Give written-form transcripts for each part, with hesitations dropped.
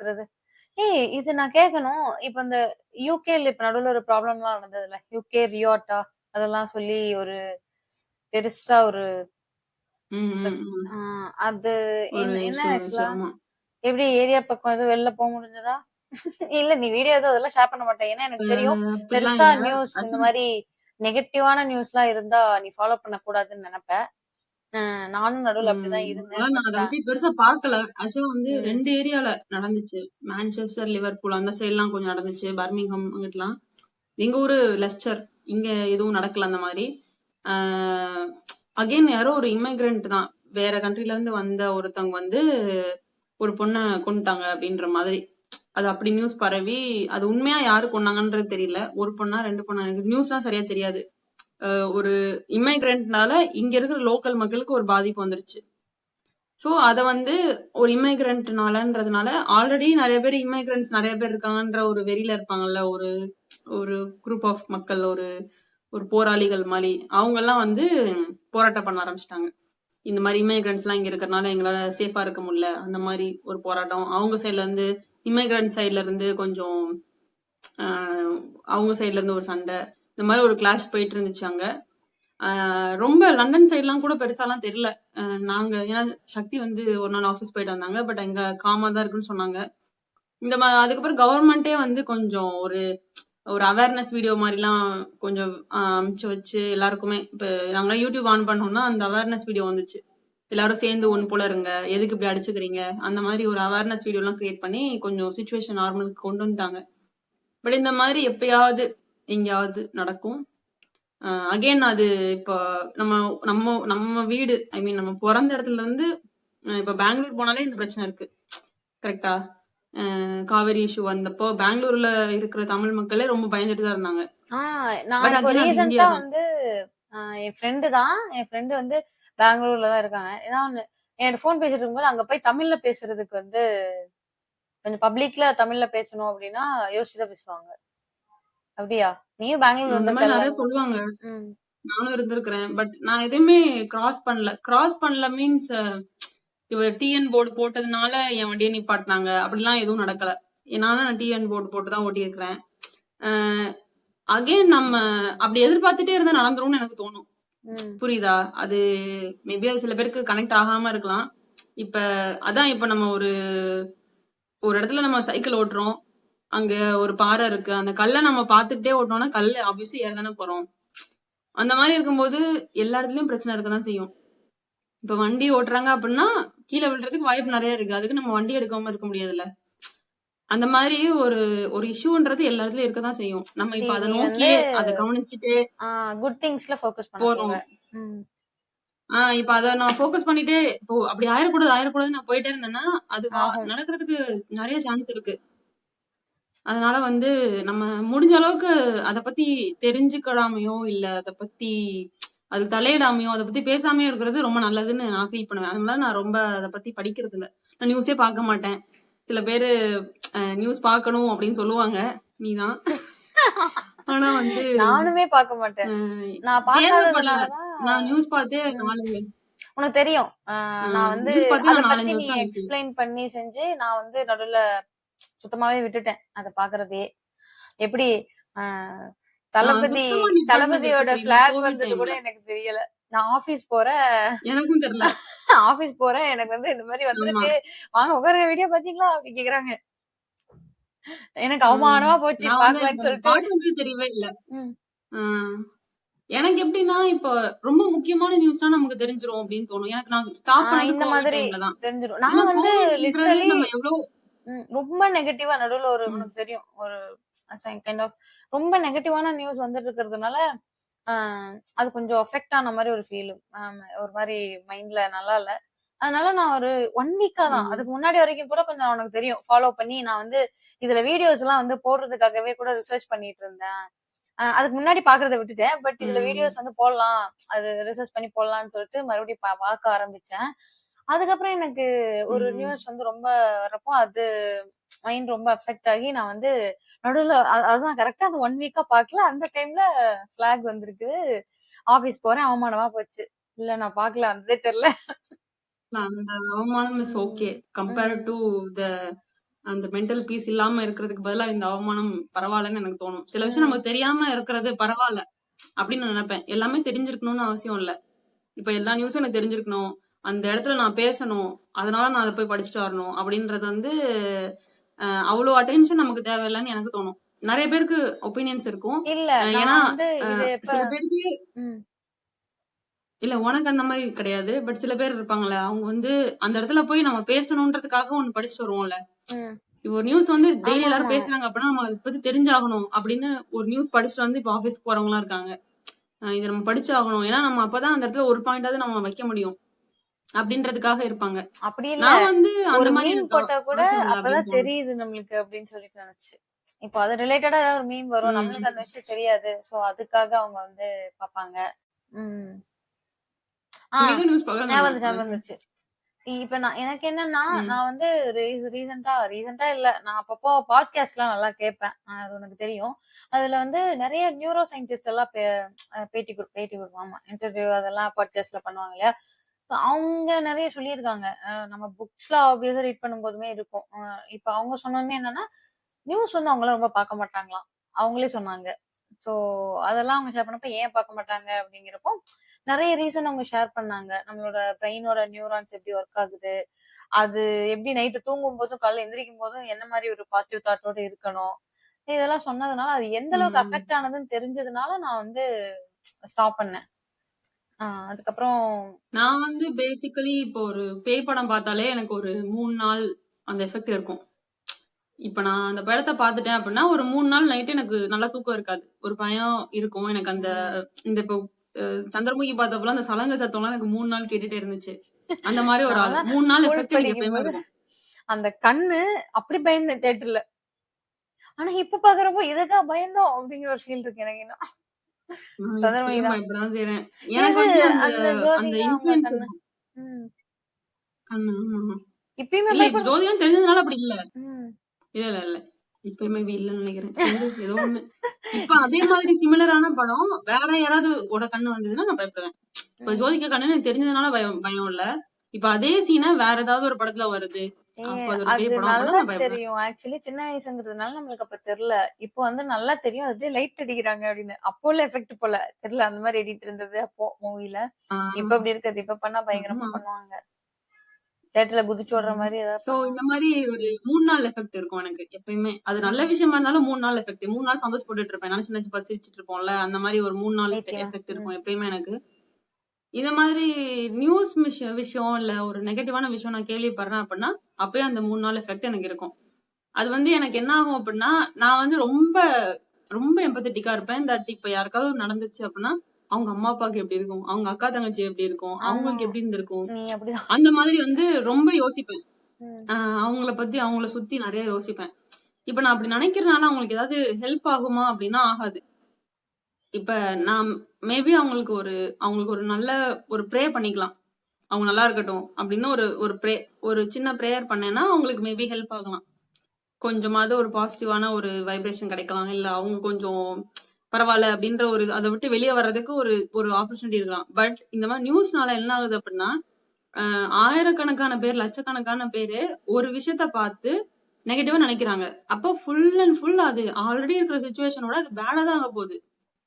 பண்றது? ஏய் இது நான் கேட்கணும். இப்ப இந்த யுகேல இப்ப நடுவுல ஒரு ப்ராப்ளம்லாம் நடந்ததுல்ல. யுகே ரியோட்டா அதெல்லாம் சொல்லி ஒரு பெருசா ஒரு ம், பிர ம், ம். ஆ அது ஒரு என்ன இஷ்யூ இருந்துச்சு. ஆக்சுவலா? ஆமா. எப்படி ஏரியா பக்கம் எதுவும் வெளில முடிஞ்சதா? இல்ல நீ வீடியோ எதுவும் அதெல்லாம் ஷேர் பண்ண மாட்ட. ஏன்னா எனக்கு தெரியும். அப்படிலாம் பெருசா இல்ல. நியூஸ் இந்த அதான் மாரி நெகட்டிவான நியூஸ்லாம் இருந்தா நீ ஃபாலோ பண்ணக்கூடாதுன்னு நெனப்ப. நானும் நடுவுல அப்படிதான் இருந்தேன். அதனால நான் பட் அத பத்தி பெருசா பார்க்கல. ஆக்சுவலா வந்து ம். 2 ஏரியால நடந்துச்சு. மான்செஸ்டர், லிவர்பூல் அந்த சைட்லாம் கொஞ்சம் நடந்துச்சு. பர்மிங்ஹாம் அங்கிட்டுலாம். எங்க ஊரு லெஸ்டர். இங்க எதுவும் நடக்கல அந்த மாரி. ஆ அகைன் யாரோ ஒரு இமிகிரண்ட் தான். வேற கண்ட்ரில இருந்து வந்த ஒருத்தவங்க வந்து ஒரு பொண்ண கொன்னுட்டாங்க அப்படின்ற மாதிரி. அது அப்படி நியூஸ் பரவி, அது உண்மையா யாரு கொன்னாங்கன்றது தெரியல. ஒரு பொண்ணா, 2 பொண்ணா எனக்கு நியூஸ்லாம் சரியா தெரியாது. ஒரு இமிகிரண்ட்னால இங்க இருக்கிற லோக்கல் மக்களுக்கு ஒரு பாதிப்பு வந்துருச்சு. சோ அத வந்து ஒரு இமிகிரண்ட்னாலன்றதுனால ஆல்ரெடி நெறைய பேர் இமிகிரண்ட்ஸ் நெறைய பேர் இருக்காங்கன்ற ஒரு வெறியில இருப்பாங்கல்ல. ஒரு ஒரு குரூப் ஆஃப் மக்கள் ஒரு ஒரு போராளிகள் மாரி. அவங்கலாம் வந்து போராட்டம் பண்ண ஆரம்பிச்சுட்டாங்க. இந்த மாரி இமிகிரண்ட்ஸ்லாம் இங்க இருக்கறனால எங்களால சேஃபா இருக்க முடியல. அந்த மாரி ஒரு போராட்டம். அவங்க சைடுல இருந்து இமிகிரண்ட் சைடுல இருந்து கொஞ்சம் அ அவங்க சைடுல இருந்து ஒரு சண்டை. இந்த மாரி ஒரு கிளாஷ் போயிட்டு இருந்துச்சு அங்க. ரொம்ப லண்டன் சைடுலாம் கூட பெருசாலாம் தெரியல. நாங்க ஏன்னா சக்தி வந்து ஒரு நாள் ஆஃபீஸ் போயிட்டு வந்தாங்க. பட் அங்க காமா தான் இருக்குன்னு சொன்னாங்க. அதுக்கப்புறம் கவர்மெண்ட்டே வந்து கொஞ்சம் ஒரு ஒரு அவேர்னஸ் வீடியோ மாரிலாம் கொஞ்சம் அனுப்பிச்சு வச்சு எல்லாருக்குமே இப்ப நாங்கலாம் யூடியூப் ஆன் பண்ணோம்னா அந்த அவேர்னஸ் வீடியோ வந்துச்சு. எல்லாரும் சேர்ந்து ஒண்ணு போல இருங்க. எதுக்கு இப்படி அடிச்சுக்கிறீங்க? அந்த மாதிரி ஒரு அவேர்னஸ் வீடியோலாம் கிரியேட் பண்ணி கொஞ்சம் சிச்சுவேஷன் நார்மலுக்கு கொண்டு வந்துட்டாங்க. பட் இந்த மாதிரி எப்பயாவது எங்கேயாவது நடக்கும். அகைன் அது இப்போ நம்ம நம்ம நம்ம வீடு ஐ மீன் நம்ம பிறந்த இடத்துல இருந்து இப்ப பெங்களூர் போனாலே இந்த பிரச்சனை இருக்கு. கரெக்டா? காவிரி இஷ்யூ வந்தப்போ பெங்களூர்ல இருக்கிற தமிழ் மக்களே ரொம்ப பயந்துட்டு தான் இருந்தாங்க. நான் பட் இப்போ அகைன் அது இந்தியா ரீசென்ட்டா தான். வந்து என் ஃப்ரெண்டு தான். என் ஃப்ரெண்டு வந்து பெங்களூர்ல தான் இருக்காங்க. ஏன்னா ஒண்ணு என்கிட்ட ஃபோன் பேசிட்டு இருக்கும்போது அங்க போய் தமிழ்ல பேசுறதுக்கு வந்து கொஞ்சம் பப்ளிக்ல தமிழ்ல பேசணும் அப்படின்னா யோசிச்சு தான் பேசுவாங்க. அப்படியா? நீயும் பெங்களூர் அந்த மாதிரி இருந்திருக்கல்ல நிறைய அந்த மாதிரி. சொல்லுவாங்க. ம். நானும் இருந்திருக்கிறேன். பட் நான் எதுவுமே கிராஸ் பண்ணல. கிராஸ் பண்ணல மீன்ஸ் இவ டிஎன் போர்டு போட்டதுனால என் வண்டியை நிப்பாட்டினாங்க. அப்படிலாம் எதுவும் நடக்கல. நானும் நான் டிஎன் போர்டு போட்டு தான் ஓட்டியிருக்கிறேன். அகைன் நம்ம அப்படி எதிர்பார்த்துட்டே இருந்தா நடந்துரும்னு எனக்கு தோணும். புரியுதா? அது மேபி சில பேருக்கு கனெக்ட் ஆகாம இருக்கலாம். இப்ப அதான் இப்ப நம்ம ஒரு ஒரு இடத்துல நம்ம சைக்கிள் ஓட்டுறோம். அங்க ஒரு பாறை இருக்கு. அந்த கல்லை நம்ம பார்த்துக்கிட்டே ஓட்டணும்னா கல்லு ஆப்வியஸ்லி ஏற தானே போறோம். அந்த மாதிரி இருக்கும்போது எல்லா இடத்துலயும் பிரச்சனை இருக்கதான் செய்யும். இப்ப வண்டி ஓட்டுறாங்க அப்படின்னா கீழே விழுறதுக்கு வாய்ப்பு நிறைய இருக்கு. அதுக்கு நம்ம வண்டி எடுக்காம இருக்க முடியாதுல்ல. அந்த மாதிரி ஒரு ஒரு இஷ்யூன்றது எல்லா இடத்துலயும் இருக்கதான் செய்யும். நம்ம இப்ப அதை நீ வந்து நோக்கியே அதை கவனிச்சுட்டு குட் திங்ஸ்ல ஃபோக்கஸ் பண்ண போறோம். சொல்ற. ம். இப்ப அத நான் ஃபோக்கஸ் பண்ணிட்டே இப்போ அப்படி ஆயிரக்கூடாதுன்னு நான் போயிட்டே இருந்தேன்னா அது ஆகும். நடக்கிறதுக்கு நிறைய சான்ஸ் இருக்கு. அதனால வந்து நம்ம முடிஞ்ச அளவுக்கு அத பத்தி தெரிஞ்சுக்கிடாமையோ இல்ல அத பத்தி அது தலையிடாமையோ அத பத்தி பேசாமையோ இருக்கிறது ரொம்ப நல்லதுன்னு நான் ஃபீல் பண்ணுவேன். அதனால நான் ரொம்ப அத பத்தி படிக்கிறது இல்ல. நான் நியூஸே பார்க்க மாட்டேன். சில பேரு நியூஸ் பார்க்கணும் அப்படின்னு சொல்லுவாங்க. நீதான். ஆனா வந்து நானுமே பார்க்க மாட்டேன். நான் தேவைப்படல. பார்க்காததுனால தான் நான் நியூஸ் பார்த்தே 4 உனக்கு தெரியும். நான் வந்து நியூஸ் பார்த்தே அத நான் 4, பத்தி 5 நீ வருஷம் ஆயிடுச்சு. எக்ஸ்பிளைன் பண்ணி செஞ்சு, நான் வந்து நடுவுல சுத்தமாவே விட்டுட்டேன். அத பார்க்கறதையே. எப்படி அ தளபதி சுத்தமா நிப்பாட்டினது எப்ப தளபதியோட தெரியுமா? ஃபிளாக் கோவிட் வந்தது கூட டைம்ல. எனக்கு தெரியல. நான் ஆபீஸ் போறேன் எனக்கும் தெரியல. ஆபீஸ் போறேன். எனக்கு வந்து இந்த மாரி ஆமா. வந்திருக்கு. வாங்க உட்காருங்க வீடியோ பார்த்தீங்களா? அப்படி கேக்குறாங்க. எனக்கு ம். அவமானமா போச்சு நான் வந்து எனக்கு பார்க்கலன்னு அந்த சொல்லிட்டு. காட்டுனதே தெரியவே இல்ல. ம். ஆ. எனக்கு எப்படின்னா, இப்ப ரொம்ப முக்கியமான நியூஸ்லாம் நமக்கு தெரிஞ்சிரும் அப்படின்னு தோணும். எனக்கு நான் ஸ்டாப் பண்ணது இந்த கோவிட் மாதிரி டைம்ல தான். தெரிஞ்சிரும். ஏன்னா நான் வந்து கோவிட்ன்றது லிட்டரலி நம்ம எவ்ளோ ரொம்ப நெகட்டிவா நடுவுல ஒரு ம். உனக்கு தெரியும். ஒரு கைண்ட் ஆஃப் ரொம்ப நெகட்டிவான நியூஸ் வந்துட்டு இருக்கிறதுனால, அ அது கொஞ்சம் அஃபெக்ட் ஆன மாரி ஒரு ஃபீல். ஒரு மாரி மைண்ட்ல நல்லா இல்ல. அதனால நான் ஒரு 1 வீக்கா தான். ம். அதுக்கு முன்னாடி வரைக்கும் கூட கொஞ்சம் உனக்கு தெரியும். ஃபாலோ பண்ணி நான் வந்து இதுல வீடியோஸ்லாம் வந்து போடுறதுக்காகவே கூட ரிசர்ச் பண்ணிட்டு இருந்தேன். அதுக்கு முன்னாடி பார்க்கறத விட்டுட்டேன். பட் இதுல ம். வீடியோஸ் வந்து போடலாம். அது ரிசர்ச் பண்ணி போடலாம்ன்னு சொல்லிட்டு மறுபடியும் பார்க்க ஆரம்பிச்சேன். அதுக்கப்புறம் எனக்கு ஒரு ம். நியூஸ் வந்து ரொம்ப வரப்போ, அது மைண்ட் ரொம்ப அஃபெக்ட் ஆகி நான் வந்து நடுவுல அதுதான் கரெக்ட்டா அந்த 1 வீக்கா பார்க்கல. அந்த டைம்ல ஃபிளாக் வந்திருக்கு. ஆபீஸ் போறேன். அவமானமா போச்சு. இல்ல நான் பார்க்கல. வந்ததே தெரியல. அந்த அவமானம் இட்ஸ் ஓகே. ம். கம்பேர்ட் ம். டூ த அந்த மென்டல் பீஸ் இல்லாம இருக்கிறதுக்கு பதிலா இந்த அவமானம் பரவாயில்லன்னு எனக்கு தோணும். சில விஷயம் ம். நமக்கு தெரியாம இருக்கிறது பரவாயில்ல அப்படின்னு நான் நினைப்பேன். எல்லாமே தெரிஞ்சிருக்கணும்னு அவசியம் இல்ல. இப்ப எல்லா நியூஸும் எனக்கு தெரிஞ்சிருக்கணும். அந்த இடத்துல நான் பேசணும். அதனால நான் அத போய் படிச்சுட்டு வரணும் அப்படின்றது வந்து அவ்வளோ அட்டென்ஷன் நமக்கு தேவையில்லன்னு எனக்கு தோணும். நெறைய பேருக்கு ஒப்பீனியன்ஸ் இருக்கும். இல்ல ஏன்னா நான் வந்து இது எப்ப சில பேருக்கு ம். இல்ல உனக்கு அந்த மாரி கிடையாது. பட் சில பேர் இருப்பாங்கல்ல, அவங்க வந்து அந்த இடத்துல போய் நம்ம பேசணுன்றதுக்காக ஒண்ணு படிச்சுட்டு வருவோம்ல. ம். இப்போ ஒரு நியூஸ் வந்து டெய்லி எல்லாரும் ஆமாமா. பேசுறாங்க அப்படின்னா, நம்ம அத பத்தி தெரிஞ்சாகணும் அப்படின்னு ஒரு நியூஸ் படிச்சுட்டு வந்து இப்போ ஆஃபீஸ்க்கு போறவங்கலாம் இருக்காங்க. இத நம்ம படிச்சாகணும். ஏன்னா நம்ம அப்பதான் அந்த இடத்துல ஒரு பாயிண்டாவது நம்ம வைக்க முடியும். அப்படின்றதுக்காக இருப்பாங்க. அப்படி இல்ல. நான் வந்து அந்த ஒரு மாரி மீம் எனக்கு போட்டா கூட அவசியம் இல்ல அப்படின்னு அப்பதான் தோணும். தெரியுது நம்மளுக்கு அப்படின்னு சொல்லிட்டு நினைச்சு. இப்போ அது ரிலேட்டடா ஏதாவது ஒரு மீம் வரும். ம். நம்மளுக்கு அந்த விஷயம் தெரியாது. சோ அதுக்காக அவங்க வந்து பாப்பாங்க. ம். ஆ நீ தான் நியூஸ் பார்க்கல ஞாபகம் நான் வந்துச்சு, ஞாபகம் எனக்கு. வந்துச்சு. இப்ப எனக்கு என்னன்னா, ம். நான் வந்து ரீசென்ட்டா இல்ல. நான் அப்பப்போ பாட்காஸ்ட்லாம் நல்லா கேட்பேன். அது உனக்கு தெரியும். அதுல வந்து நெறைய நியூரோ சயின்டிஸ்ட் எல்லாம் பேட்டி குடுப்பாங்க. இன்டர்வியூ அதெல்லாம் பாட்காஸ்ட்ல பண்ணுவாங்க இல்லையா? அவங்க நெறைய சொல்லியிருக்காங்க. நம்ம புக்ஸ்ல ஆப்வியஸா ரீட் பண்ணும்போதுமே இருக்கும். இப்ப அவங்க சொன்னது என்னன்னா, நியூஸ் வந்து அவங்கலாம் ரொம்ப பார்க்க மாட்டாங்களாம். அவங்களே சொன்னாங்க. ஸோ அதெல்லாம் அவங்க ஷேர் பண்ணப்ப ஏன் பார்க்க மாட்டாங்க அப்படிங்கிறப்போ, நெறைய ரீசன் அவங்க ஷேர் பண்ணாங்க. நம்மளோட பிரெயினோட நியூரான்ஸ் எப்படி ஒர்க் ஆகுது. அது எப்படி நைட்டு தூங்கும்போதும், காலைல எந்திரிக்கும்போதும் என்ன மாரி ஒரு பாசிட்டிவ் தாட்டோட இருக்கணும். இதெல்லாம் சொன்னதுனால, அது எந்த அளவுக்கு ம். அஃபெக்ட் ஆனதுன்னு தெரிஞ்சதுனால நான் வந்து ஸ்டாப் பண்ணேன். அதுக்கப்புறம் நான் வந்து பேசிக்கலி இப்போ ஒரு பேய் படம் பார்த்தாலே எனக்கு ஒரு 3 நாள் அந்த எஃபெக்ட் இருக்கும். இப்ப நான் அந்த படத்த பார்த்துட்டேன் அப்படின்னா, ஒரு 3 நாள் நைட்டு எனக்கு நல்லா தூக்கம் இருக்காது. ஒரு பயம் இருக்கும். எனக்கு அந்த ம். இந்த இப்போ சந்திரமுகி பார்த்தப்பலாம் அந்த சலங்க சத்தம்லாம் எனக்கு 3 நாள் கேட்டுட்டே இருந்துச்சு. அந்த மாரி ஒரு ஆளு. நான்லாம் 3 நாள் ஸ்கூல் எஃபெக்ட் எனக்கு எப்பயுமே படிக்கும்போது இருக்கும். அந்த கண்ணு அப்படி பயந்தேன் தியேட்டர்ல. ஆனா இப்ப பாக்குறப்போ இதுக்கா பயந்தோம் அப்படிங்கிற ஒரு ஃபீல் இருக்கு எனக்கு இன்னும். நான் சந்திரமுகி இப்பயும் தான். பயப்பட தான் செய்றேன். எனக்கு ஏது வந்து அந்த அந்த அந்த ஜோதிகா அவங்க இன்ஃப்ளூயன்ஸ் கண்ணு. இருக்கும். ம். ஆமா. இப்பயுமே இல்ல இப்ப பயப்படுற ஜோதிகான்னு தெரிஞ்சதுனால அப்படி இல்ல. ம். இல்ல. இப்ப மேபி இல்லன்னு நெனைக்கிறேன். ஏதோ ஒண்ணு. இப்ப அதே மாதிரி சிமிலரான படம் வேற யாராவது ஓட கண்ணு வந்ததுன்னா நான் பயப்படுவேன். இப்ப ம். ஜோதிகா கண்ணுன்னு எனக்கு தெரிஞ்சதுனால பயம் பயம் இல்ல. இப்ப அதே சீன வேற ஏதாவது ஒரு படத்துல வருது. அப்ப அது ஒரு அது பேய் படம் அப்படின்னா நல்லா நான் பயப்படுவேன். தெரியும். ஆக்சுவலி சின்ன வயசுங்கிறதுனால நம்மளுக்கு அப்ப தெரியல. இப்போ வந்து நல்லா தெரியும். அது அப்படியே லைட் அடிக்கிறாங்க அப்படின்னு. அப்போ உள்ள எஃபெக்ட் போல. தெரியல அந்த மாரி எடிட் இருந்தது அப்போ மூவில. ஆ, இப்ப அப்படி இருக்காது. இப்ப பண்ணா பயங்கரமா ஆமா. பண்ணுவாங்க. தியேட்டர்ல குதிச்சு ஓடுற மாரி ஏதாவது சோ இந்த பண்ணுவாங்க. மாரி ஒரு 3 நாள் எஃபெக்ட் இருக்கும் எனக்கு எப்பயுமே. அது நல்ல ம். விஷயமா இருந்தாலும் 3 நாள் எஃபெக்ட். 3 நாள் சந்தோஷப்பட்டுட்டு இருப்பேன். நினைச்சு நினைச்சு பார்த்து சிரிச்சுட்டு இருப்போம்ல. அந்த மாரி ஒரு 3 நாள் பைத்தியம். எஃபெக்ட் ம். இருக்கும் எப்பயுமே எனக்கு. இந்த மாதிரி நியூஸ் விஷயம் இல்ல ஒரு நெகட்டிவான விஷயம் நான் கேள்விப்படுறேன் அப்படின்னா, அப்பயே அந்த 3 நாள் எஃபெக்ட் எனக்கு இருக்கும். அது வந்து எனக்கு என்ன ஆகும் அப்படின்னா, நான் வந்து ரொம்ப ரொம்ப எம்பத்தட்டிக்கா இருப்பேன். தட் இப்ப யாருக்காவது நடந்துச்சு அப்படின்னா, அவங்க அம்மா, அப்பாவுக்கு எப்படி இருக்கும்? அவங்க அக்கா, தங்கச்சி எப்படி இருக்கும்? ஆமா. அவங்களுக்கு எப்படி இருந்திருக்கும்? நீ அப்படிதான். அந்த மாதிரி வந்து ரொம்ப யோசிப்பேன். ம். அ அவங்கள பத்தி அவங்கள சுத்தி நெறைய யோசிப்பேன். இப்ப நான் அப்படி நினைக்கிறனால அவங்களுக்கு ஏதாவது ஹெல்ப் ஆகுமா அப்படின்னா ஆகாது. இப்ப நான் மேபி அவங்களுக்கு ஒரு நல்ல ஒரு ப்ரே பண்ணிக்கலாம். அவங்க நல்லா இருக்கட்டும் அப்படின்னு ஒரு ஒரு ஒரு சின்ன பிரேயர் பண்ணேன்னா அவங்களுக்கு மேபி ஹெல்ப் ஆகலாம். கொஞ்சமாவது ஒரு பாசிட்டிவான ஒரு வைப்ரேஷன் கிடைக்கலாம். இல்ல அவங்க கொஞ்சம் பரவால்ல அப்படின்ற ஒரு அத விட்டு வெளிய வர்றதுக்கு ஒரு ஒரு ஆப்பர்ச்சுனிட்டி இருக்கலாம். பட் இந்த மாரி நியூஸ்னால என்ன ஆகுது அப்படின்னா, ஆயிரக்கணக்கான பேர், லட்சக்கணக்கான பேரு ஒரு விஷயத்த பார்த்து நெகட்டிவா நெனைக்கிறாங்க. அப்போ ஃபுல் அண்ட் ஃபுல் அது ஆல்ரெடி இருக்கிற சிச்சுவேஷனோட அது பேடா தான் ஆக போகுது.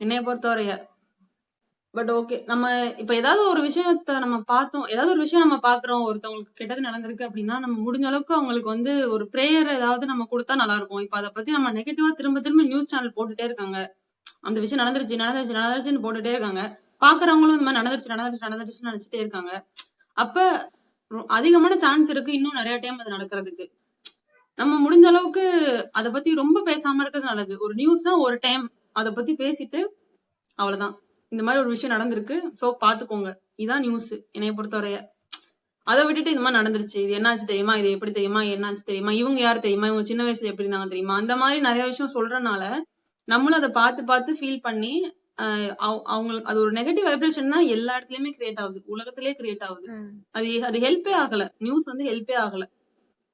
என்னைய பொறுத்தவரைய. But okay. நம்ம இப்ப ஏதாவது ஒரு விஷயத்த நம்ம பார்த்தோம். ஏதாவது ஒரு விஷயம் நம்ம பார்க்குறோம். ஒருத்தவங்களுக்கு கெட்டது நடந்திருக்கு அப்டின்னா, நம்ம முடிஞ்ச அளவுக்கு அவங்களுக்கு வந்து ஒரு பிரேயர் ஏதாவது நம்ம குடுத்தா நல்லாருக்கும். இப்ப அத பத்தி நம்ம நெகட்டிவா திரும்ப திரும்ப நியூஸ் சேனல் போட்டுட்டே இருக்காங்க. அந்த விஷயம் நடந்துருச்சுன்னு போட்டுட்டே இருக்காங்க. பார்க்குறவங்களும் இந்த மாரி நடந்துருச்சுன்னு நெனச்சுட்டே இருக்காங்க. அப்ப அதிகமான சான்ஸ் இருக்கு இன்னும் நெறைய டைம் அது நடக்கிறதுக்கு. நம்ம முடிஞ்ச அளவுக்கு அத பத்தி ரொம்ப பேசாம இருக்கிறது நல்லது. ஒரு நியூஸ்னா ஒரு டைம் அத பத்தி பேசிட்டு அவ்வளவுதான். இந்த மாரி ஒரு விஷயம் நடந்திருக்கு. சோ பாத்துக்கோங்க. இதான் நியூஸ் என்னைய பொறுத்தவரைய. அத விட்டுட்டு இந்த மாரி நடந்துருச்சு. இது என்னாச்சு தெரியுமா? இது எப்படி தெரியுமா? என்னாச்சு தெரியுமா? இவங்க யாரு தெரியுமா? இவங்க சின்ன வயசுல எப்படி இருந்தாங்க தெரியுமா? அந்த மாரி நெறைய விஷயம் சொல்றனால, நம்மளும் அத பாத்து பாத்து ஃபீல் பண்ணி, அ அவங்களுக்கு அது ஒரு நெகட்டிவ் வைப்ரேஷன் தான் எல்லா இடத்துலயுமே கிரியேட் ஆகுது. உலகத்திலேயே கிரியேட் ஆகுது. ம். அது அது ஹெல்ப்பே ஆகல. நியூஸ் வந்து ஹெல்ப்பே ஆகல.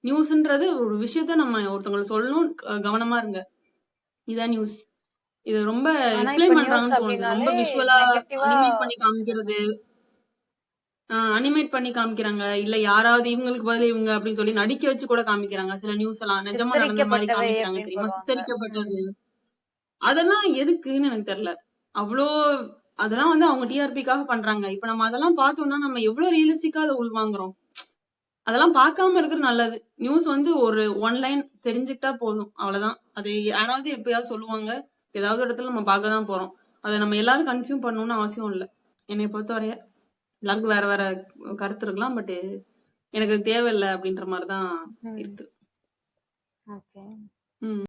நியூஸ்ன்றது ஒரு விஷயத்த நம்ம ஒருத்தவங்களுக்கு சொல்லணும். கவனமா இருங்க. இதான் நியூஸ். இது ரொம்ப ஆனா இப்ப எக்ஸ்பிளைன் நியூஸ் பண்றாங்கன்னு தோணுது. ரொம்ப அப்டின்னாலே விஷுவலா நெகட்டிவா அனிமேட் பண்ணி காமிக்கிறது. அனிமேட் பண்ணி காமிக்கிறாங்க. இல்ல யாராவது இவங்களுக்கு பதிலா இவங்க அப்படின்னு சொல்லி நடிக்க வச்சு கூட காமிக்கிறாங்க. சில நியூஸ் எல்லாம் நிஜமா நடந்த மாதிரி சித்தரிக்கப்பட்டவை காமிக்கிறாங்க அப்படின்னு தெரியுமா? போடுவாங்க. சித்தரிக்கப்பட்டது. ம். அதெல்லாம் எதுக்குன்னு எனக்கு தெரியல. அவ்ளோ அதெல்லாம் வந்து அவங்க டிஆர்பிக்காக பண்றாங்க. இப்ப நம்ம அதெல்லாம் பார்த்தோம்னா நம்ம எவ்வளவு ரியலிஸ்டிக்கா அதை உள்வாங்குறோம். அதெல்லாம் பார்க்காம இருக்கிறது நல்லது. நியூஸ் வந்து ஒரு ஒன் லைன் தெரிஞ்சுக்கிட்டா போதும். அவ்வளவுதான். அது யாராவது எப்பயாவது சொல்லுவாங்க. ஏதாவது ஒரு இடத்துல நம்ம பார்க்க தான் போறோம். அதை நம்ம எல்லாரும் கன்சியூம் பண்ணணும்னு அவசியம் இல்லை. என்னை பொறுத்தவரைய எல்லாருக்கும் வேற வேற கருத்து இருக்கலாம். பட் எனக்கு அது தேவையில்லை அப்படின்ற மாதிரி தான் ம். இருக்கு. ஓகே. ம்